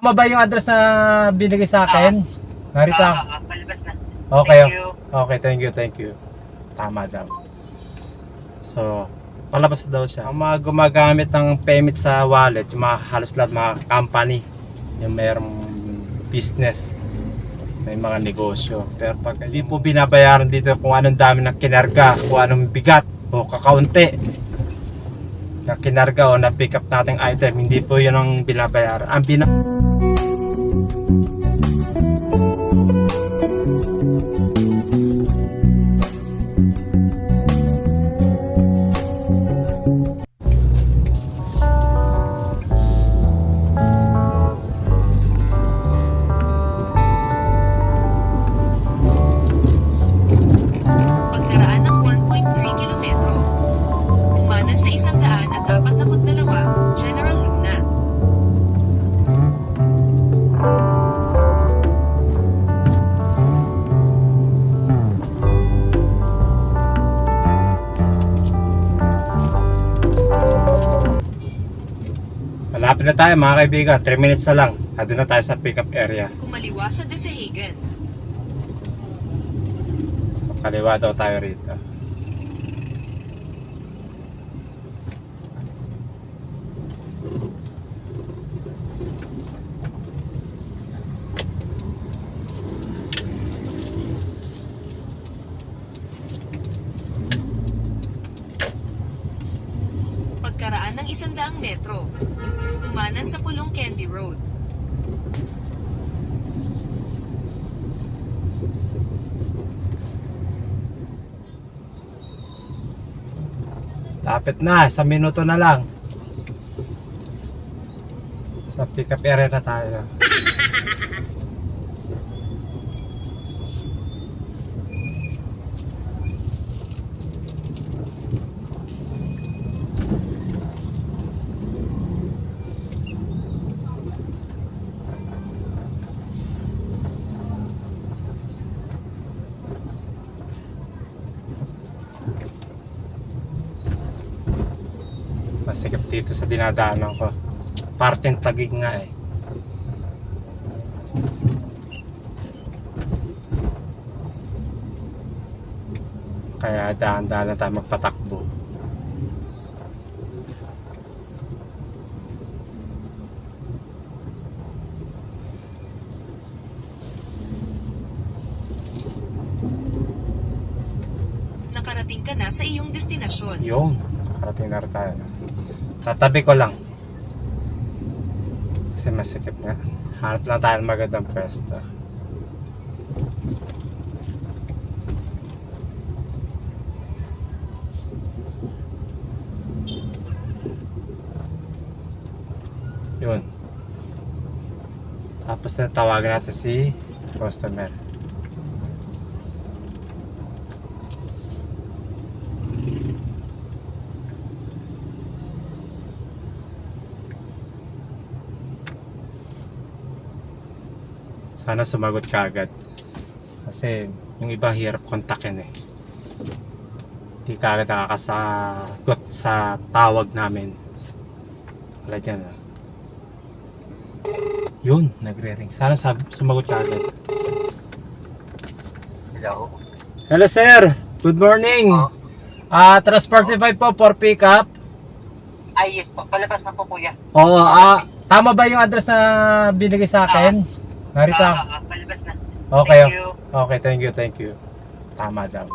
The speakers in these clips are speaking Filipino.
Tama ba yung address na binigay sa akin? Narito. Palabas na. Okay. Thank you. Okay, thank you. Tama daw. So, palabas daw siya. Ang mga gumagamit ng payment sa wallet, yung mga halos lahat mga company, yung mayroong business, may mga negosyo. Pero pag hindi po binabayaran dito kung anong dami na kinarga, kung anong bigat o kakaunti na kinarga o na pick up nating item, hindi po yun ang binabayaran. Ang Pagkaraan ng 1.3 kilometro, kumanan sa 142 General Luna. malapit na tayo mga kaibigan, 3 minutes na lang. Nandun na tayo sa pick up area. Kumaliwa sa Desahagan. So, kaliwa daw tayo rito. Pagkaraan ng 100 metro, kumanan sa Pulong Candy Road. Lapit na, sa minuto na lang. Sa pick up area na tayo. Masikip dito sa dinadaanan ko. Parteng Taguig nga eh. Kaya daan-daan na tayo magpatakbo. Nakarating ka na sa iyong destinasyon. Yung, nakarating na rin tayo. Tatabi ko lang. Kasi masikip nga. Hanap lang tayo ng magandang pwesto. Yun. Tapos na tawagan natin si customer. Sana sumagot ka agad. Kasi yung iba hirap kontakin eh. Hindi ka agad nakakasagot sa tawag namin. Wala dyan ah. Yun, nagre-ring. Sana sumagot ka agad. Hello. Hello sir, good morning. Transportify po for pick up. Ay, yes po. Palabas na po, kuya. Oo, tama ba yung address na binigay sa akin? Narito. Palabas na. Okay. Thank you. Okay, thank you. Tama daw.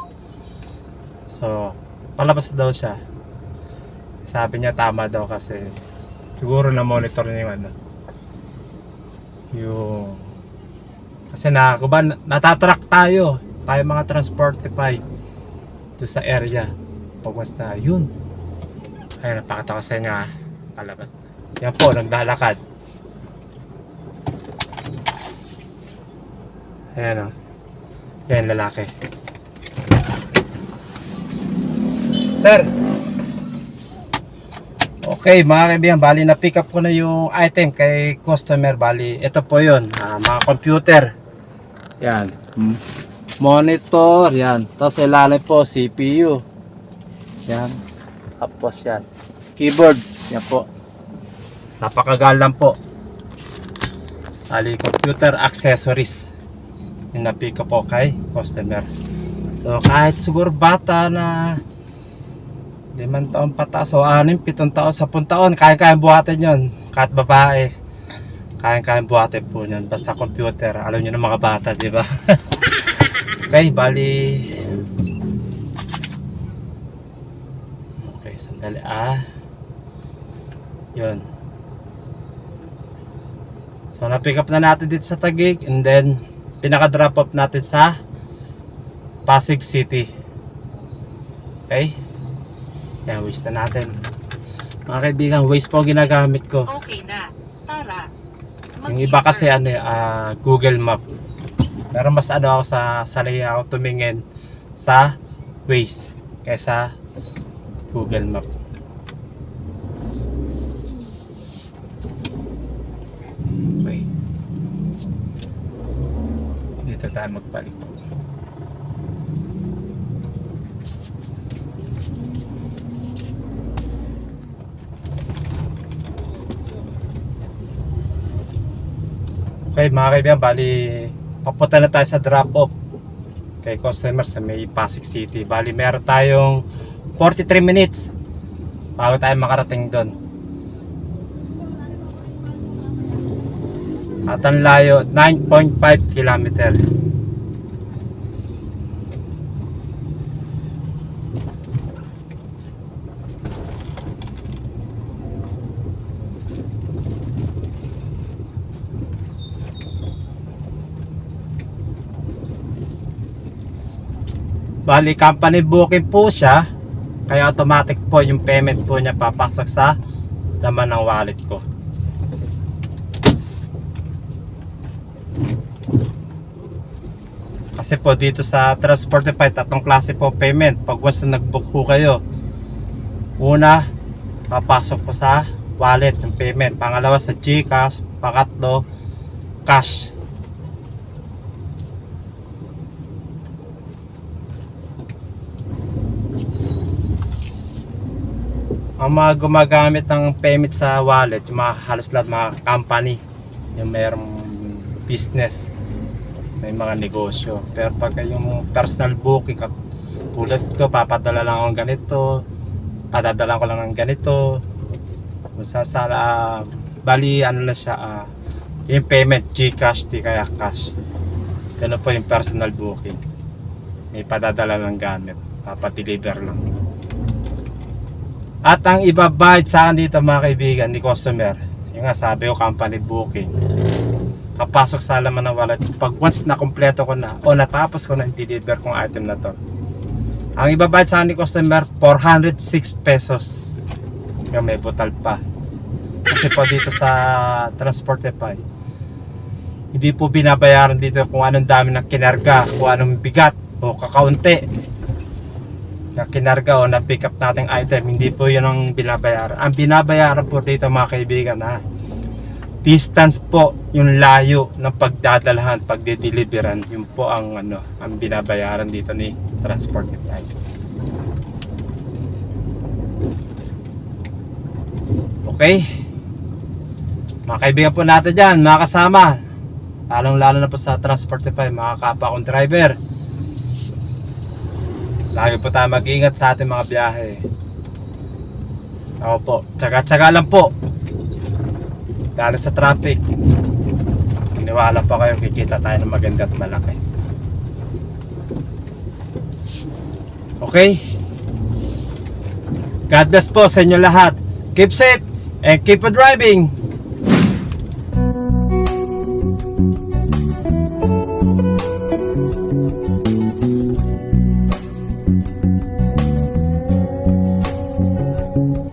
So, palabas daw siya. Sabi niya tama daw kasi siguro na monitor niya yung ano. Yung kasi natatrack tayo mga Transportify doon sa area. Pag basta yun. Ay, napakita ko sa inyo ah. Palabas na. Yan po, naglalakad. Ayan o. Yan, lalaki. Sir. Okay, mga kaibigan, bali na pick up ko na yung item kay customer. Bali, ito po yun. Mga computer. Yan. Monitor. Yan. Tapos ilalim po, CPU. Yan. Tapos yan. Keyboard. Yan po. Napakagal lang po. Bali, computer accessories yung na-pick up po kay customer. So kahit siguro bata na 5 taon pataas o 6, 7 taon, 10 taon, kaya-kaya buhatin yun. Kahit babae, kaya-kaya buhatin po yun. Basta computer, alam nyo ng mga bata, di ba? Okay, bali. Okay, sandali yun. So na-pick up na natin dito sa Taguig, and then pinaka-drop off natin sa Pasig City. Okay? Yan, waste na natin. Mga kaibigan, waste po ang ginagamit ko. Okay na. Tara. Yung iba kasi Google Map. Pero mas ako sanay ako tumingin sa Waze kaysa Google Map. Okay. Dito tayo magbalik. Okay mga kaibigan, bali papunta na tayo sa drop off kay customer sa may Pasig City. Bali meron tayong 43 minutes bago tayo makarating doon. At ang layo 9.5 kilometer. Bali company booking po siya, kaya automatic po yung payment po niya papasok sa laman ng wallet ko. Kasi po dito sa Transportify, tatlong klase po payment. Pag once na nag-book po kayo, una, papasok po sa wallet yung payment. Pangalawa sa GCash, pangatlo, cash. Ang mga gumagamit ng payment sa wallet, yung mga halos lahat mga company, yung mayroong business, may mga negosyo. Pero pag yung personal booking, tulad ko, papadala lang ako ng ganito, padadala ko lang ng ganito, bali ano na siya, yung payment GCash, di kaya cash. Ganun po yung personal booking, may padadala ng gamit, papadeliver lang. At ang ibabayad sa akin dito mga kaibigan ni customer, yung nga sabi ko company booking, papasok sa laman ng wallet pag once na kumpleto ko na o natapos ko na i-deliver kong item na to. Ang ibabayad sa akin ni customer 406 pesos. Yung may butal pa. Kasi po dito sa Transportify, hindi po binabayaran dito kung anong dami ng kinarga, kung anong bigat o kakaunti na kinarga o na pick up nating item. Hindi po yun ang binabayaran. Ang binabayaran po dito mga kaibigan, distance po, yung layo ng pagdadalahan, pagdedeliveran, yun po ang ang binabayaran dito ni Transportify. Okay, mga kaibigan po natin dyan, mga kasama, lalong lalo na po sa Transportify, mga kapwa kong driver, lagi po tayo mag-ingat sa ating mga biyahe. Ako po, tsaga-tsaga lang po. Dahil sa traffic, iniwala pa kayo, kikita tayo ng maganda at malaki. Okay? God bless po sa inyo lahat. Keep safe and keep on driving.